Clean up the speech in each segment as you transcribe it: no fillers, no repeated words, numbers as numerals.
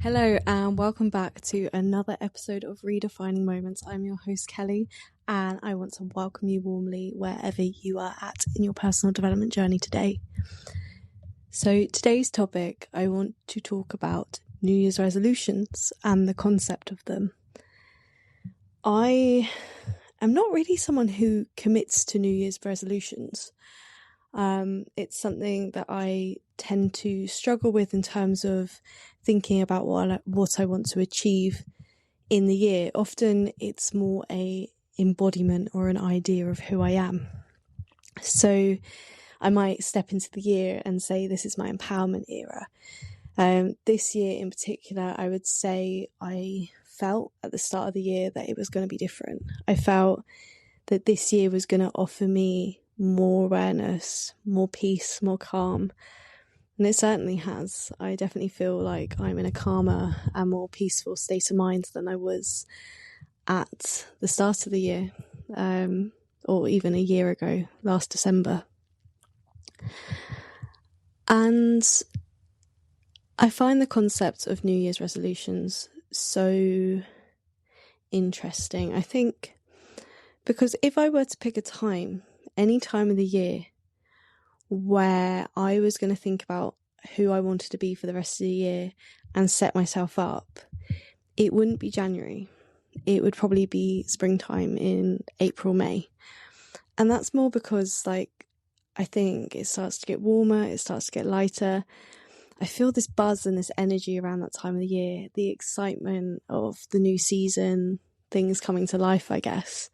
Hello, and welcome back to another episode of Redefining Moments. I'm your host, Kelly, and I want to welcome you warmly wherever you are at in your personal development journey today. So, today's topic, I want to talk about New Year's resolutions and the concept of them. I am not really someone who commits to New Year's resolutions. It's something that I tend to struggle with in terms of thinking about what I want to achieve in the year. Often it's more a embodiment or an idea of who I am. So I might step into the year and say, this is my empowerment era. This year in particular, I would say I felt at the start of the year that it was going to be different. I felt that this year was going to offer me more awareness, more peace, more calm. And it certainly has. I definitely feel like I'm in a calmer and more peaceful state of mind than I was at the start of the year, or even a year ago, last December. And I find the concept of New Year's resolutions so interesting. I think because if I were to pick a time, any time of the year, where I was going to think about who I wanted to be for the rest of the year and set myself up, it wouldn't be January. It would probably be springtime in April, May. And that's more because, I think it starts to get warmer, it starts to get lighter. I feel this buzz and this energy around that time of the year, the excitement of the new season, things coming to life, I guess.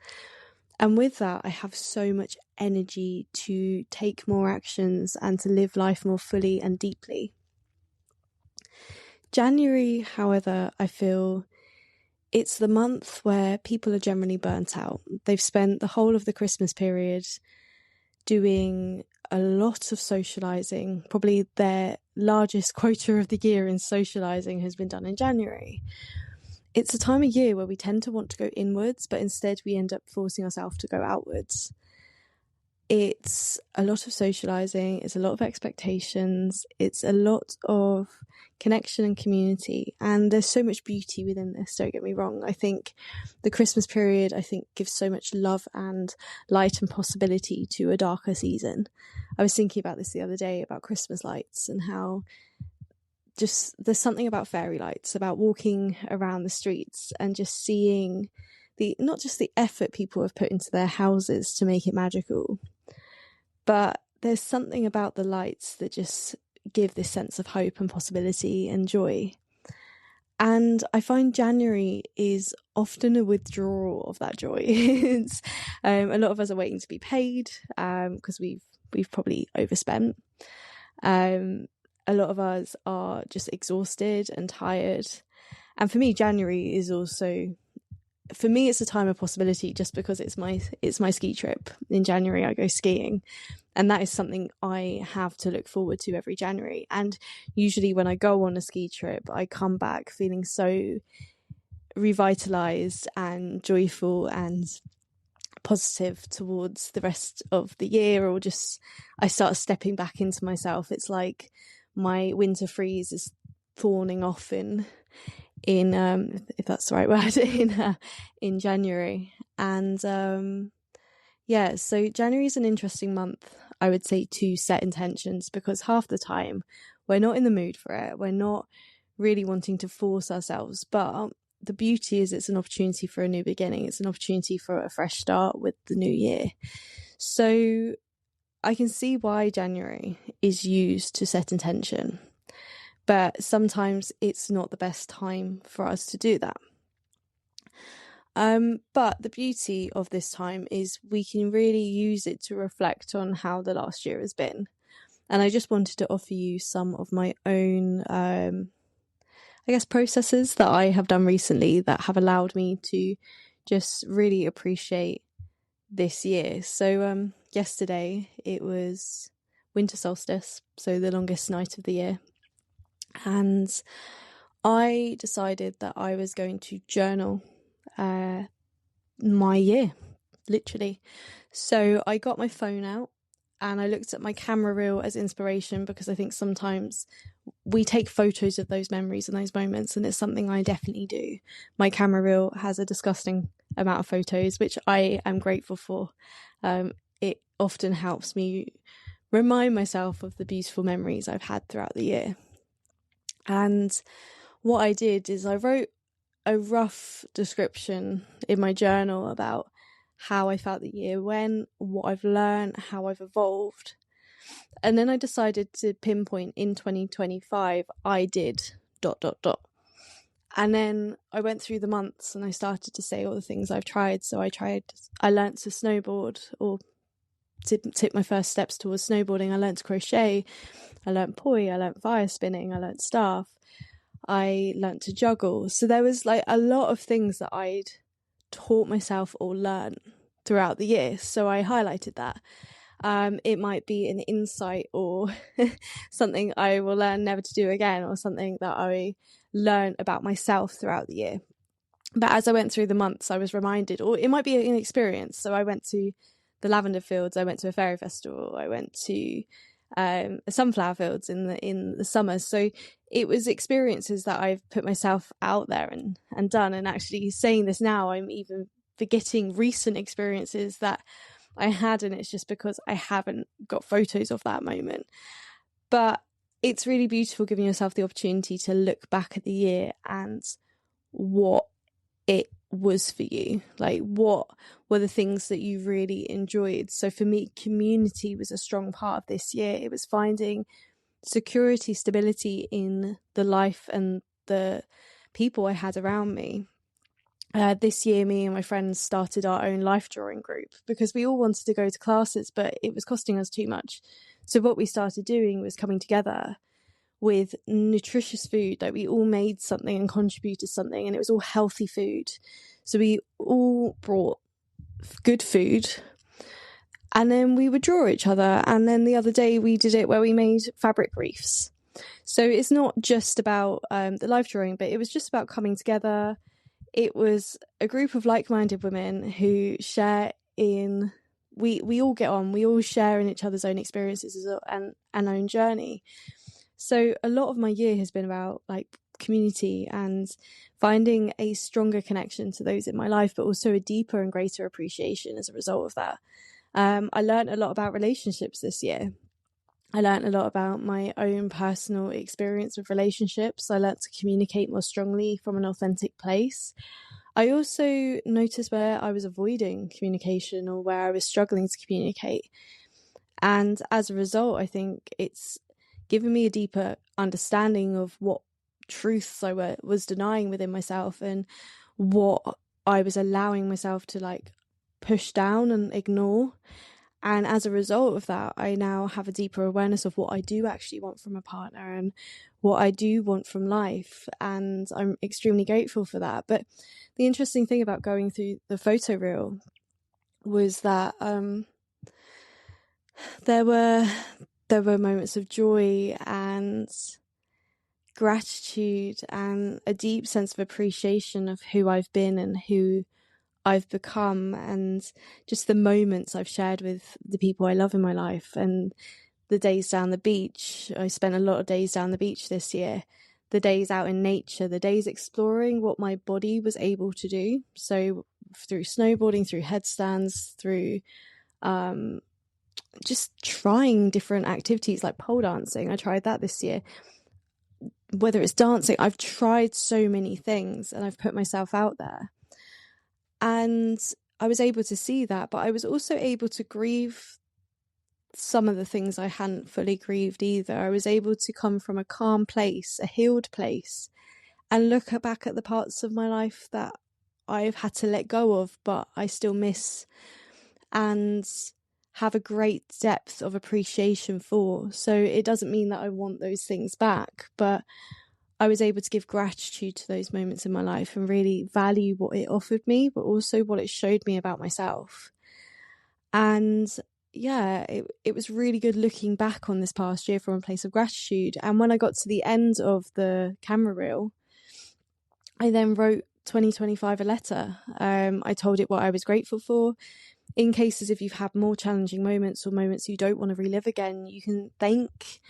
And with that, I have so much energy to take more actions and to live life more fully and deeply. January, however, I feel it's the month where people are generally burnt out. They've spent the whole of the Christmas period doing a lot of socializing. Probably their largest quota of the year in socializing has been done in January. It's a time of year where we tend to want to go inwards, but instead we end up forcing ourselves to go outwards. It's a lot of socializing, it's a lot of expectations, it's a lot of connection and community, and there's so much beauty within this, don't get me wrong. I think the Christmas period, gives so much love and light and possibility to a darker season. I was thinking about this the other day, about Christmas lights, and how just there's something about fairy lights, about walking around the streets and just seeing not just the effort people have put into their houses to make it magical, but there's something about the lights that just give this sense of hope and possibility and joy. And I find January is often a withdrawal of that joy. It's, a lot of us are waiting to be paid because we've probably overspent. A lot of us are just exhausted and tired. And for me, January is also, for me, it's a time of possibility just because it's my ski trip. In January, I go skiing. And that is something I have to look forward to every January. And usually when I go on a ski trip, I come back feeling so revitalized and joyful and positive towards the rest of the year, or just I start stepping back into myself. It's like my winter freeze is thawing off in if that's the right word, in January. And so January is an interesting month, I would say, to set intentions, because half the time we're not in the mood for it. We're not really wanting to force ourselves, but the beauty is it's an opportunity for a new beginning. It's an opportunity for a fresh start with the new year. So I can see why January is used to set intention, but sometimes it's not the best time for us to do that. But the beauty of this time is we can really use it to reflect on how the last year has been. And I just wanted to offer you some of my own, processes that I have done recently that have allowed me to just really appreciate this year. So yesterday it was winter solstice, so the longest night of the year. And I decided that I was going to journal my year, literally. So I got my phone out and I looked at my camera reel as inspiration, because I think sometimes we take photos of those memories and those moments, and it's something I definitely do. My camera reel has a disgusting amount of photos, which I am grateful for. It often helps me remind myself of the beautiful memories I've had throughout the year. And what I did is I wrote a rough description in my journal about how I felt the year went, what I've learned, how I've evolved. And then I decided to pinpoint in 2025, I did ... And then I went through the months and I started to say all the things I've tried. So I learnt to snowboard, or to take my first steps towards snowboarding. I learnt to crochet, I learnt poi, I learnt fire spinning, I learnt staff, I learnt to juggle. So there was like a lot of things that I'd taught myself or learnt throughout the year. So I highlighted that. It might be an insight or something I will learn never to do again, or something that I learned about myself throughout the year. But as I went through the months, I was reminded, or it might be an experience. So I went to the lavender fields, I went to a fairy festival, I went to sunflower fields in the summer. So it was experiences that I've put myself out there and done. And actually saying this now, I'm even forgetting recent experiences that I had, and it's just because I haven't got photos of that moment. But it's really beautiful giving yourself the opportunity to look back at the year and what it was for you. Like, what were the things that you really enjoyed? So for me, community was a strong part of this year. It was finding security, stability in the life and the people I had around me. This year, me and my friends started our own life drawing group, because we all wanted to go to classes, but it was costing us too much. So what we started doing was coming together with nutritious food. Like, we all made something and contributed something, and it was all healthy food. So we all brought good food, and then we would draw each other. And then the other day we did it where we made fabric wreaths. So it's not just about the life drawing, but it was just about coming together. It was a group of like-minded women who share in, we all get on, we all share in each other's own experiences and own journey. So a lot of my year has been about like community and finding a stronger connection to those in my life, but also a deeper and greater appreciation as a result of that. I learned a lot about relationships this year. I learned a lot about my own personal experience with relationships. I learned to communicate more strongly from an authentic place. I also noticed where I was avoiding communication or where I was struggling to communicate. And as a result, I think it's given me a deeper understanding of what truths I was denying within myself, and what I was allowing myself to like push down and ignore. And as a result of that, I now have a deeper awareness of what I do actually want from a partner and what I do want from life. And I'm extremely grateful for that. But the interesting thing about going through the photo reel was that there were moments of joy and gratitude and a deep sense of appreciation of who I've been and who I've become, and just the moments I've shared with the people I love in my life, and the days down the beach. I spent a lot of days down the beach this year, the days out in nature, the days exploring what my body was able to do. So through snowboarding, through headstands, through just trying different activities like pole dancing. I tried that this year. Whether it's dancing, I've tried so many things and I've put myself out there. And I was able to see that, but I was also able to grieve some of the things I hadn't fully grieved either. I was able to come from a calm place, a healed place, and look back at the parts of my life that I've had to let go of, but I still miss, and have a great depth of appreciation for. So it doesn't mean that I want those things back, but I was able to give gratitude to those moments in my life and really value what it offered me, but also what it showed me about myself. And yeah, it was really good looking back on this past year from a place of gratitude. And when I got to the end of the camera reel, I then wrote 2025 a letter. I told it what I was grateful for. in cases if you've had more challenging moments or moments you don't want to relive again, you can thank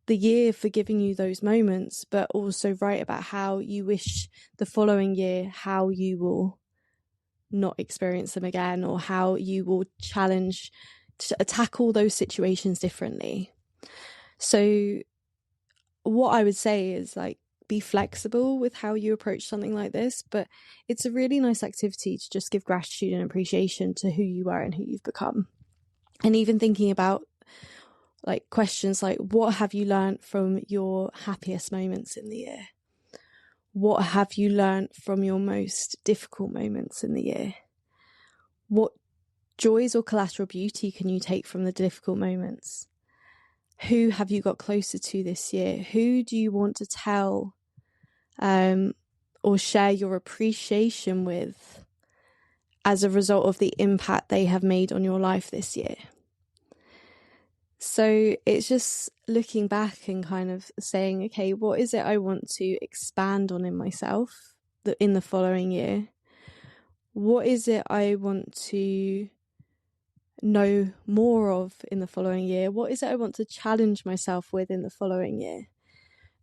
the year for giving you those moments, but also write about how you wish the following year, how you will not experience them again, or how you will challenge to tackle those situations differently. So what I would say is, like, be flexible with how you approach something like this, but it's a really nice activity to just give gratitude and appreciation to who you are and who you've become. And even thinking about like questions like, what have you learned from your happiest moments in the year? What have you learned from your most difficult moments in the year? What joys or collateral beauty can you take from the difficult moments? Who have you got closer to this year? Who do you want to tell or share your appreciation with as a result of the impact they have made on your life this year? So it's just looking back and kind of saying, okay, what is it I want to expand on in myself in the following year? What is it I want to know more of in the following year? What is it I want to challenge myself with in the following year?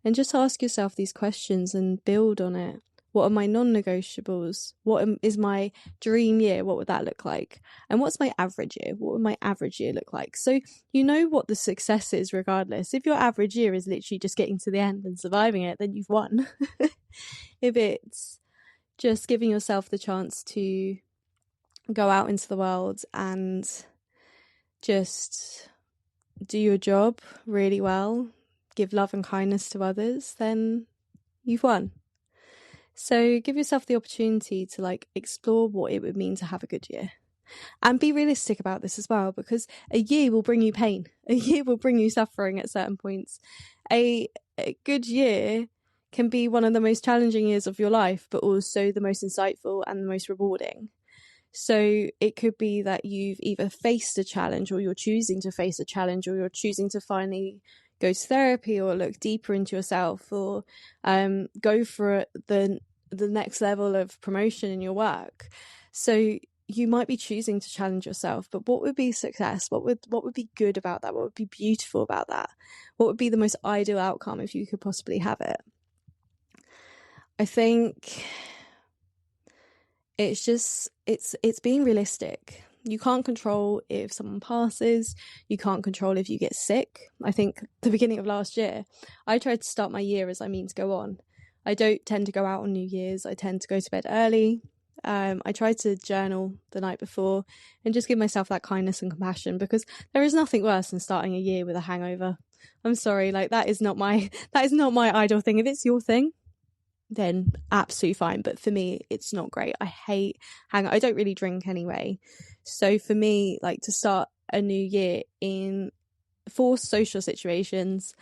And just ask yourself these questions and build on it. What are my non-negotiables? What is my dream year? What would that look like? And what's my average year? What would my average year look like? So you know what the success is regardless. If your average year is literally just getting to the end and surviving it, then you've won. If it's just giving yourself the chance to go out into the world and just do your job really well, give love and kindness to others, then you've won. So give yourself the opportunity to like explore what it would mean to have a good year, and be realistic about this as well, because a year will bring you pain. A year will bring you suffering at certain points. A good year can be one of the most challenging years of your life, but also the most insightful and the most rewarding. So it could be that you've either faced a challenge, or you're choosing to face a challenge, or you're choosing to finally go to therapy or look deeper into yourself, or go for the next level of promotion in your work. So you might be choosing to challenge yourself, but what would be success? What would be good about that? What would be beautiful about that? What would be the most ideal outcome if you could possibly have it? I think it's just it's being realistic. You can't control if someone passes. You can't control if you get sick. I think the beginning of last year, I tried to start my year as I mean to go on. I don't tend to go out on New Year's. I tend to go to bed early. I tried to journal the night before and just give myself that kindness and compassion, because there is nothing worse than starting a year with a hangover. I'm sorry, like that is not my ideal thing. If it's your thing, then absolutely fine. But for me, it's not great. I hate I don't really drink anyway. So for me, like, to start a new year in forced social situations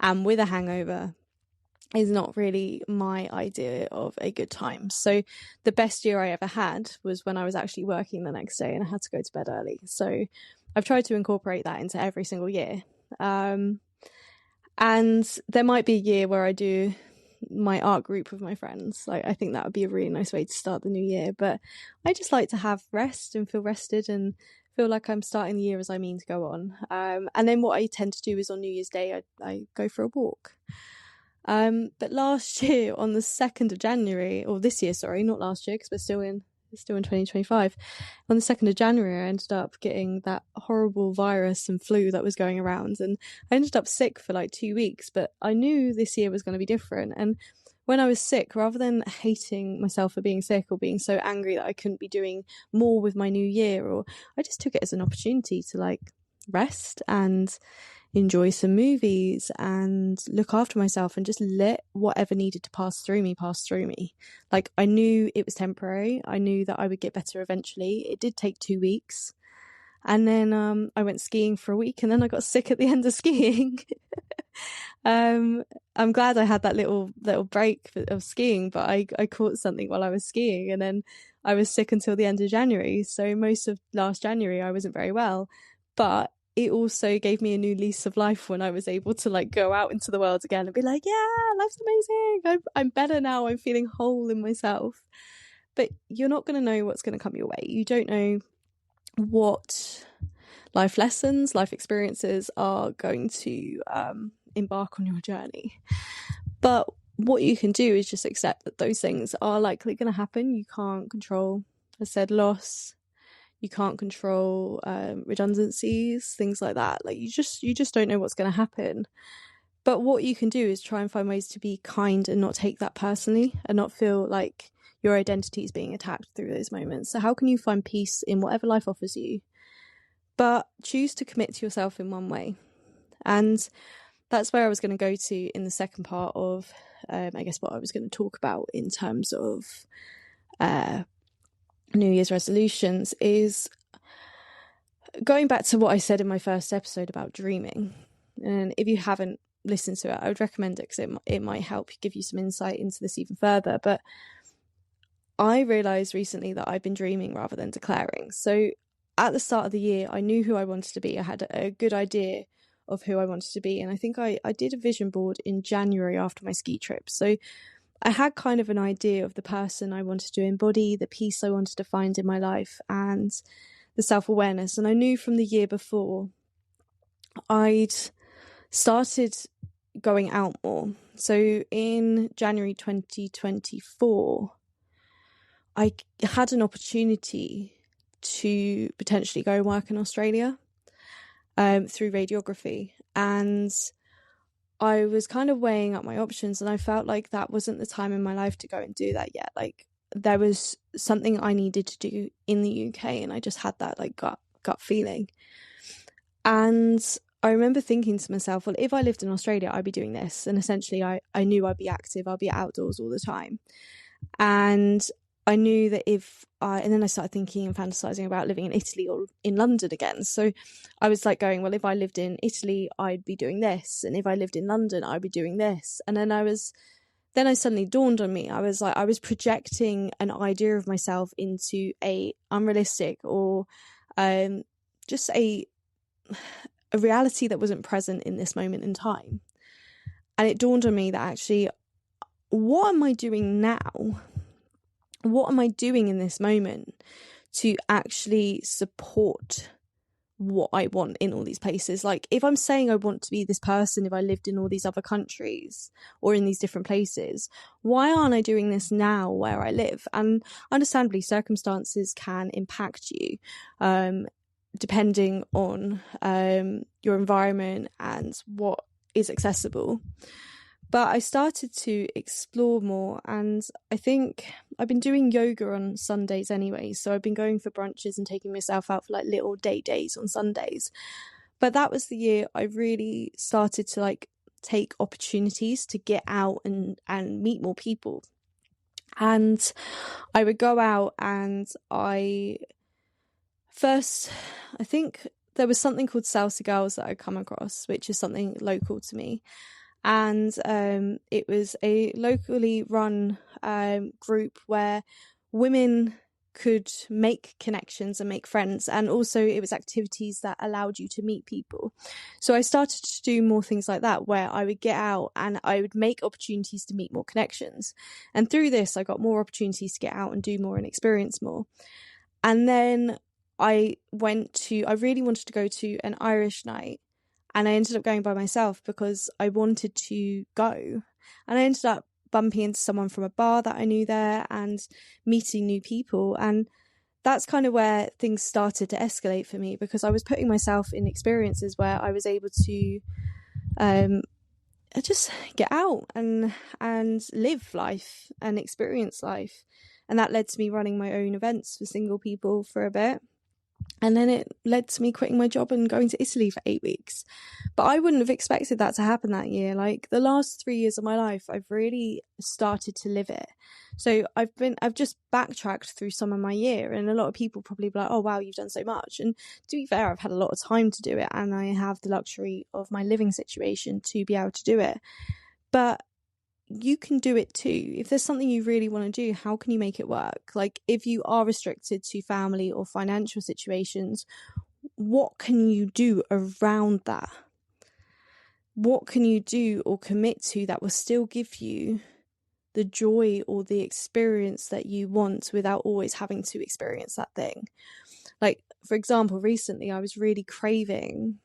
and with a hangover is not really my idea of a good time. So the best year I ever had was when I was actually working the next day and I had to go to bed early. So I've tried to incorporate that into every single year. And there might be a year where I do my art group with my friends. Like, I think that would be a really nice way to start the new year. But I just like to have rest and feel rested and feel like I'm starting the year as I mean to go on. And then what I tend to do is on New Year's Day, I go for a walk. But last year on the 2nd of January, or this year, sorry, not last year, because we're still in 2025. On the 2nd of January, I ended up getting that horrible virus and flu that was going around, and I ended up sick for like 2 weeks. But I knew this year was going to be different. And when I was sick, rather than hating myself for being sick or being so angry that I couldn't be doing more with my new year, or I just took it as an opportunity to like rest and enjoy some movies and look after myself and just let whatever needed to pass through me. Like, I knew it was temporary. I knew that I would get better eventually. It did take 2 weeks. And then I went skiing for a week, and then I got sick at the end of skiing. I'm glad I had that little break of skiing, but I caught something while I was skiing, and then I was sick until the end of January. So most of last January I wasn't very well, but it also gave me a new lease of life when I was able to like go out into the world again and be like, yeah, life's amazing. I'm better now. I'm feeling whole in myself. But you're not going to know what's going to come your way. You don't know what life lessons, life experiences are going to embark on your journey. But what you can do is just accept that those things are likely going to happen. You can't control, as I said, loss. You can't control redundancies, things like that. Like you just don't know what's going to happen. But what you can do is try and find ways to be kind and not take that personally and not feel like your identity is being attacked through those moments. So how can you find peace in whatever life offers you, but choose to commit to yourself in one way? And that's where I was going to go to in the second part of, I guess, what I was going to talk about in terms of New Year's resolutions, is going back to what I said in my first episode about dreaming. And if you haven't listened to it, I would recommend it because it might help give you some insight into this even further. But I realised recently that I've been dreaming rather than declaring. So at the start of the year, I knew who I wanted to be. I had a good idea of who I wanted to be. And I think I did a vision board in January after my ski trip. So I had kind of an idea of the person I wanted to embody, the peace I wanted to find in my life, and the self-awareness. And I knew from the year before I'd started going out more. So in January 2024, I had an opportunity to potentially go and work in Australia through radiography. And I was kind of weighing up my options, and I felt like that wasn't the time in my life to go and do that yet. Like there was something I needed to do in the UK, and I just had that like gut feeling. And I remember thinking to myself, well, if I lived in Australia, I'd be doing this. And essentially I knew I'd be active, I'd be outdoors all the time. And I knew that and then I started thinking and fantasizing about living in Italy or in London again. So I was like going, well, if I lived in Italy, I'd be doing this. And if I lived in London, I'd be doing this. And then I suddenly dawned on me. I was projecting an idea of myself into a unrealistic or just a reality that wasn't present in this moment in time. And it dawned on me that actually, what am I doing now? What am I doing in this moment to actually support what I want in all these places? Like if I'm saying I want to be this person, if I lived in all these other countries or in these different places, why aren't I doing this now where I live? And understandably, circumstances can impact you depending on your environment and what is accessible. But I started to explore more, and I think I've been doing yoga on Sundays anyway. So I've been going for brunches and taking myself out for like little date days on Sundays. But that was the year I really started to like take opportunities to get out and meet more people. And I would go out, and I think there was something called Salsa Girls that I'd come across, which is something local to me. And it was a locally run group where women could make connections and make friends, and also it was activities that allowed you to meet people. So I started to do more things like that, where I would get out and I would make opportunities to meet more connections, and through this I got more opportunities to get out and do more and experience more. And then I really wanted to go to an Irish night, and I ended up going by myself because I wanted to go. And I ended up bumping into someone from a bar that I knew there and meeting new people. And that's kind of where things started to escalate for me, because I was putting myself in experiences where I was able to just get out and live life and experience life. And that led to me running my own events for single people for a bit. And then it led to me quitting my job and going to Italy for 8 weeks. But I wouldn't have expected that to happen that year. Like the last 3 years of my life, I've really started to live it. So I've just backtracked through some of my year, and a lot of people probably be like, oh wow, you've done so much. And to be fair, I've had a lot of time to do it, and I have the luxury of my living situation to be able to do it. But you can do it too. If there's something you really want to do, how can you make it work? Like if you are restricted to family or financial situations, what can you do around that? What can you do or commit to that will still give you the joy or the experience that you want without always having to experience that thing? Like for example, recently I was really craving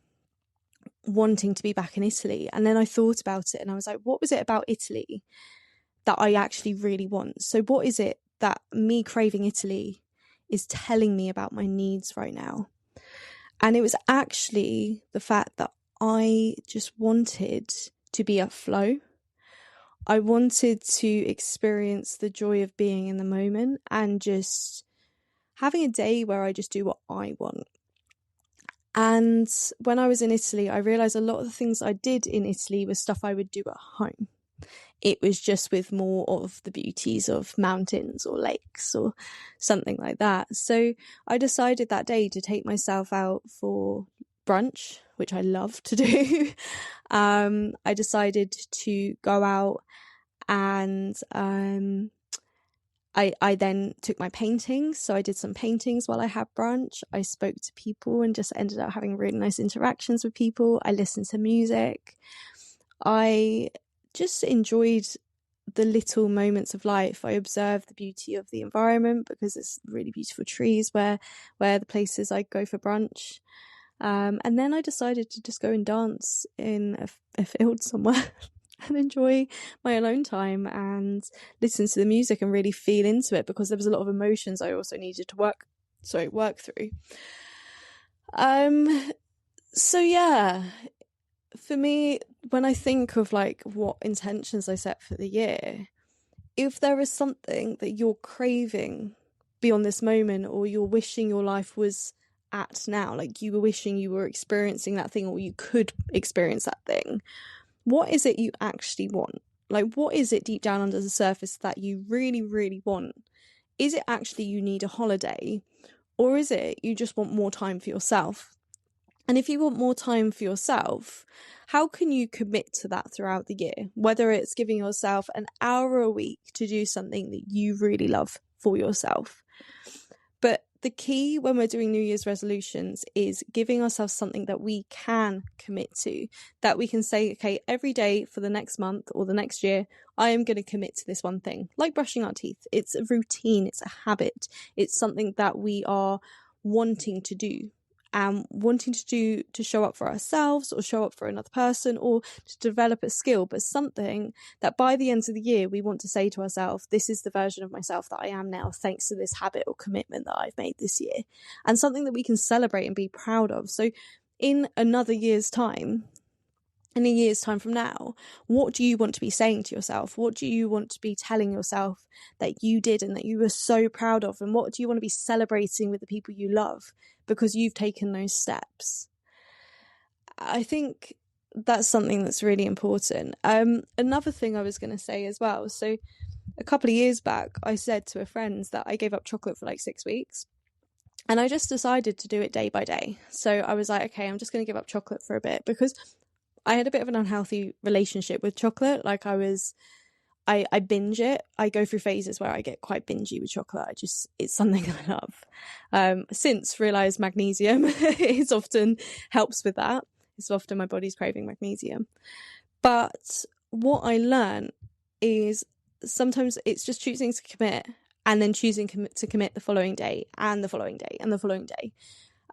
wanting to be back in Italy. And then I thought about it and I was like, what was it about Italy that I actually really want? So what is it that me craving Italy is telling me about my needs right now? And it was actually the fact that I just wanted to be at flow. I wanted to experience the joy of being in the moment and just having a day where I just do what I want. And when I was in Italy, I realised a lot of the things I did in Italy was stuff I would do at home. It was just with more of the beauties of mountains or lakes or something like that. So I decided that day to take myself out for brunch, which I love to do. I decided to go out and I then took my paintings. So I did some paintings while I had brunch. I spoke to people and just ended up having really nice interactions with people. I listened to music. I just enjoyed the little moments of life. I observed the beauty of the environment because there's really beautiful trees where the places I go for brunch. And then I decided to just go and dance in a field somewhere and enjoy my alone time and listen to the music and really feel into it, because there was a lot of emotions I also needed to work through. So yeah, for me, when I think of like what intentions I set for the year, if there is something that you're craving beyond this moment, or you're wishing your life was at now, like you were wishing you were experiencing that thing, or you could experience that thing, what is it you actually want? Like, what is it deep down under the surface that you really, really want? Is it actually you need a holiday, or is it you just want more time for yourself? And if you want more time for yourself, how can you commit to that throughout the year? Whether it's giving yourself an hour a week to do something that you really love for yourself. But the key when we're doing New Year's resolutions is giving ourselves something that we can commit to, that we can say, okay, every day for the next month or the next year, I am going to commit to this one thing, like brushing our teeth. It's a routine, it's a habit, it's something that we are wanting to do. Wanting to do to show up for ourselves or show up for another person or to develop a skill, but something that by the end of the year we want to say to ourselves, this is the version of myself that I am now thanks to this habit or commitment that I've made this year, and something that we can celebrate and be proud of. So in another year's time, in a year's time from now, what do you want to be saying to yourself? What do you want to be telling yourself that you did and that you were so proud of? And what do you want to be celebrating with the people you love because you've taken those steps? I think that's something that's really important. Another thing I was going to say as well. So a couple of years back, I said to a friend that I gave up chocolate for like 6 weeks. And I just decided to do it day by day. So I was like, okay, I'm just going to give up chocolate for a bit, because I had a bit of an unhealthy relationship with chocolate. Like I binge it. I go through phases where I get quite bingey with chocolate. It's something I love. Since realised magnesium is often helps with that. It's often my body's craving magnesium. But what I learned is sometimes it's just choosing to commit and then choosing to commit the following day and the following day and the following day.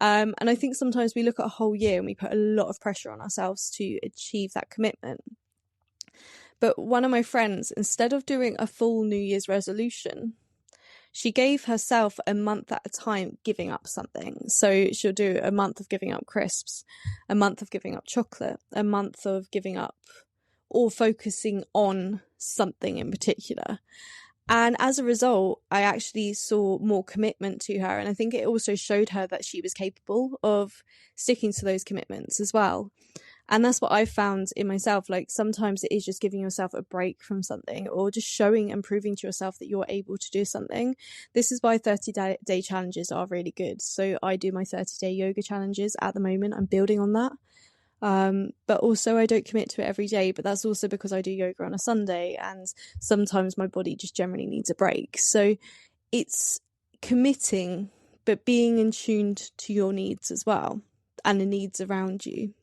And I think sometimes we look at a whole year and we put a lot of pressure on ourselves to achieve that commitment. But one of my friends, instead of doing a full New Year's resolution, she gave herself a month at a time giving up something. So she'll do a month of giving up crisps, a month of giving up chocolate, a month of giving up or focusing on something in particular. And as a result, I actually saw more commitment to her. And I think it also showed her that she was capable of sticking to those commitments as well. And that's what I've found in myself. Like sometimes it is just giving yourself a break from something or just showing and proving to yourself that you're able to do something. This is why 30-day challenges are really good. So I do my 30-day yoga challenges at the moment. I'm building on that. But also I don't commit to it every day, but that's also because I do yoga on a Sunday and sometimes my body just generally needs a break. So it's committing, but being in tune to your needs as well and the needs around you.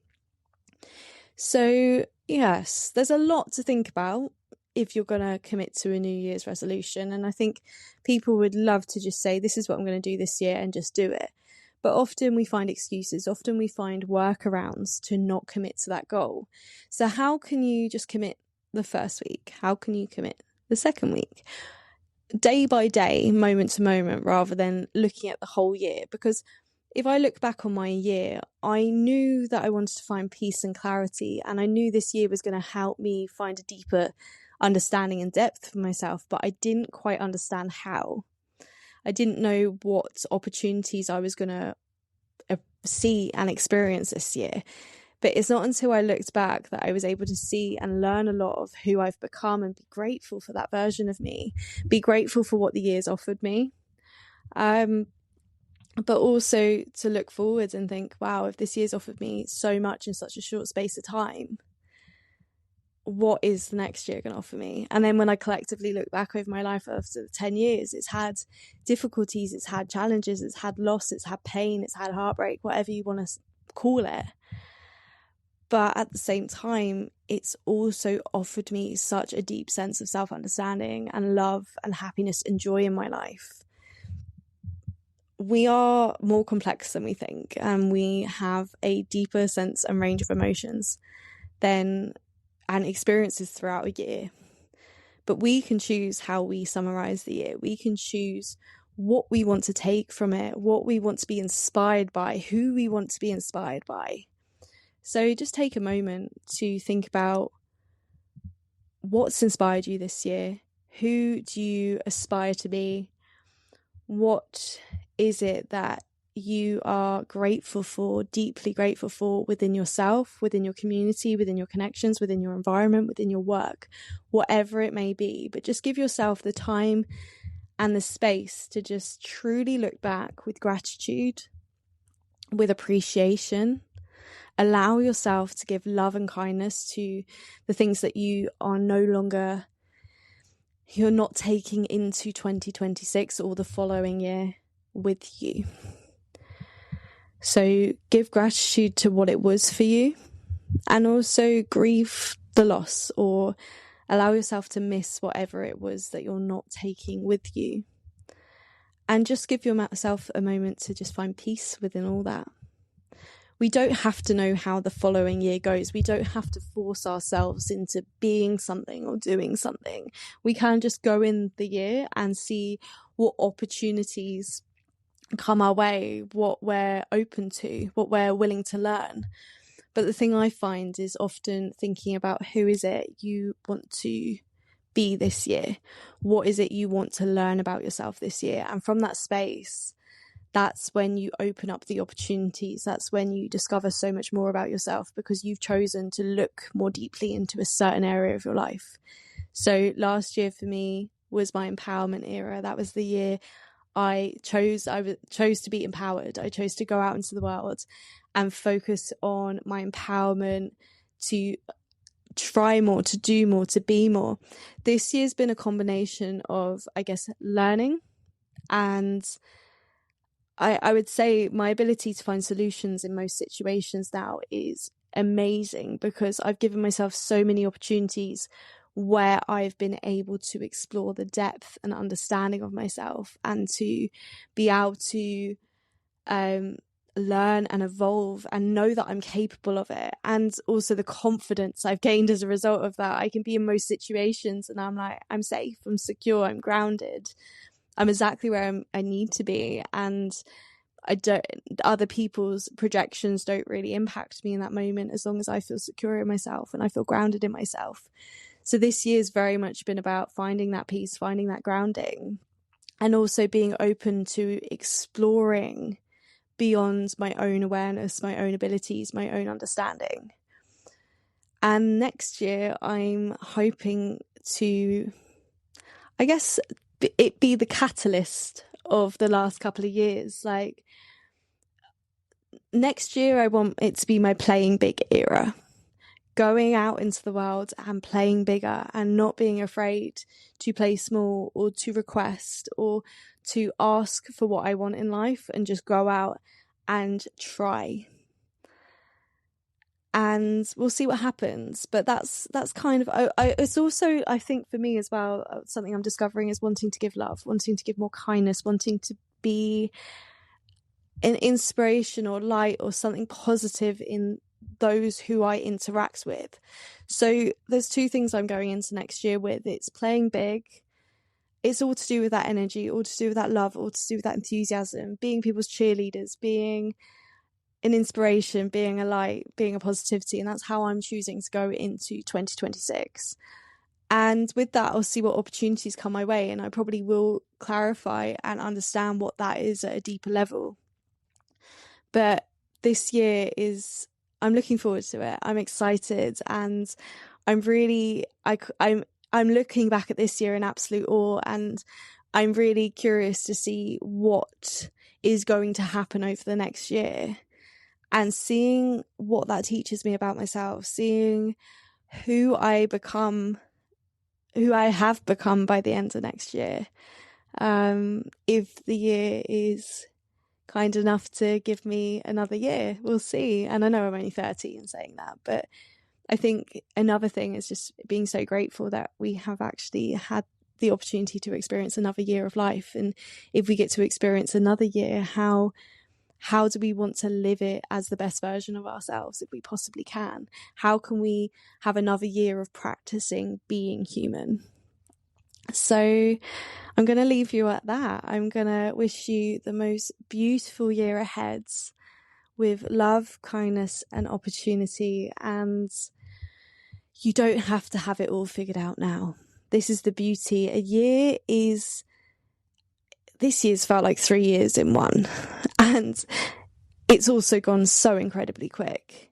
So yes, there's a lot to think about if you're going to commit to a New Year's resolution. And I think people would love to just say, this is what I'm going to do this year and just do it. But often we find excuses, often we find workarounds to not commit to that goal. So how can you just commit the first week? How can you commit the second week? Day by day, moment to moment, rather than looking at the whole year. Because if I look back on my year, I knew that I wanted to find peace and clarity, and I knew this year was going to help me find a deeper understanding and depth for myself, but I didn't quite understand how. I didn't know what opportunities I was going to see and experience this year. But it's not until I looked back that I was able to see and learn a lot of who I've become, and be grateful for that version of me, be grateful for what the year's offered me. But also to look forward and think, wow, if this year's offered me so much in such a short space of time, what is the next year going to offer me? And then when I collectively look back over my life after 10 years, it's had difficulties, it's had challenges, it's had loss, it's had pain, it's had heartbreak, whatever you want to call it. But at the same time, it's also offered me such a deep sense of self-understanding and love and happiness and joy in my life. We are more complex than we think, and we have a deeper sense and range of emotions and experiences throughout a year. But we can choose how we summarize the year. We can choose what we want to take from it, what we want to be inspired by, who we want to be inspired by. So just take a moment to think about what's inspired you this year. Who do you aspire to be? What is it that you are grateful for, deeply grateful for, within yourself, within your community, within your connections, within your environment, within your work, whatever it may be. But just give yourself the time and the space to just truly look back with gratitude, with appreciation. Allow yourself to give love and kindness to the things that you're not taking into 2026 or the following year with you. So give gratitude to what it was for you, and also grieve the loss, or allow yourself to miss whatever it was that you're not taking with you. And just give yourself a moment to just find peace within all that. We don't have to know how the following year goes. We don't have to force ourselves into being something or doing something. We can just go in the year and see what opportunities come our way, what we're open to, what we're willing to learn. But the thing I find is often thinking about who is it you want to be this year? What is it you want to learn about yourself this year? And from that space, that's when you open up the opportunities. That's when you discover so much more about yourself, because you've chosen to look more deeply into a certain area of your life. So last year for me was my empowerment era. That was the year I chose to be empowered. I chose to go out into the world and focus on my empowerment, to try more, to do more, to be more. This year's been a combination of, I guess, learning, and I would say my ability to find solutions in most situations now is amazing, because I've given myself so many opportunities where I've been able to explore the depth and understanding of myself, and to be able to learn and evolve and know that I'm capable of it. And also the confidence I've gained as a result of that. I can be in most situations and I'm like, I'm safe, I'm secure, I'm grounded, I'm exactly where I need to be, and other people's projections don't really impact me in that moment, as long as I feel secure in myself and I feel grounded in myself. So this year's very much been about finding that peace, finding that grounding, and also being open to exploring beyond my own awareness, my own abilities, my own understanding. And next year I'm hoping to, I guess, it be the catalyst of the last couple of years. Like, next year I want it to be my playing big era, going out into the world and playing bigger, and not being afraid to play small, or to request, or to ask for what I want in life, and just go out and try. And we'll see what happens. But that's kind of, it's also, I think for me as well, something I'm discovering is wanting to give love, wanting to give more kindness, wanting to be an inspiration or light or something positive in those who I interact with. So there's two things I'm going into next year with. It's playing big. It's all to do with that energy, all to do with that love, all to do with that enthusiasm, being people's cheerleaders, being an inspiration, being a light, being a positivity. And that's how I'm choosing to go into 2026. And with that, I'll see what opportunities come my way. And I probably will clarify and understand what that is at a deeper level. But this year I'm looking forward to it. I'm excited, and I'm looking back at this year in absolute awe, and I'm really curious to see what is going to happen over the next year, and seeing what that teaches me about myself, seeing who I have become by the end of next year. If the year is kind enough to give me another year, we'll see. And I know I'm only 30 and saying that, but I think another thing is just being so grateful that we have actually had the opportunity to experience another year of life. And if we get to experience another year, how do we want to live it as the best version of ourselves if we possibly can? How can we have another year of practicing being human? So I'm going to leave you at that. I'm going to wish you the most beautiful year ahead with love, kindness, and opportunity. And you don't have to have it all figured out now. This is the beauty. This year's felt like 3 years in one. And it's also gone so incredibly quick.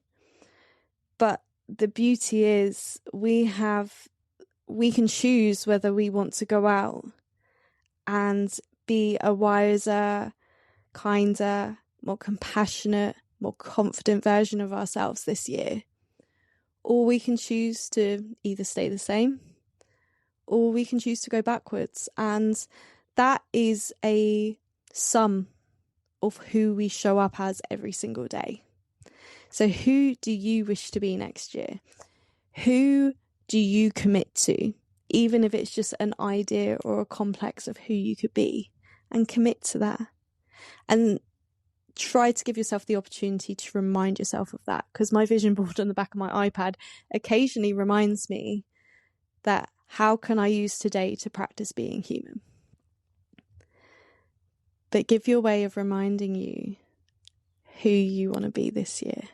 But the beauty is we can choose whether we want to go out and be a wiser, kinder, more compassionate, more confident version of ourselves this year. Or we can choose to either stay the same, or we can choose to go backwards. And that is a sum of who we show up as every single day. So who do you wish to be next year? Who do you commit to? Even if it's just an idea or a complex of who you could be, and commit to that. And try to give yourself the opportunity to remind yourself of that, because my vision board on the back of my iPad occasionally reminds me that how can I use today to practice being human? But give your way of reminding you who you want to be this year.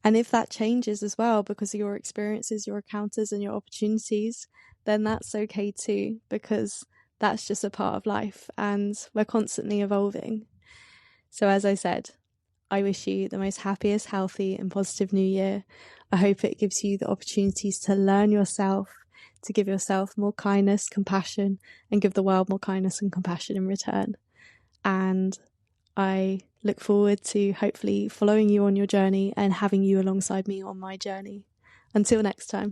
And if that changes as well because of your experiences, your encounters, and your opportunities, then that's okay too, because that's just a part of life and we're constantly evolving. So as I said, I wish you the most happiest, healthy, and positive new year. I hope it gives you the opportunities to learn yourself, to give yourself more kindness, compassion, and give the world more kindness and compassion in return. And I look forward to hopefully following you on your journey and having you alongside me on my journey. Until next time.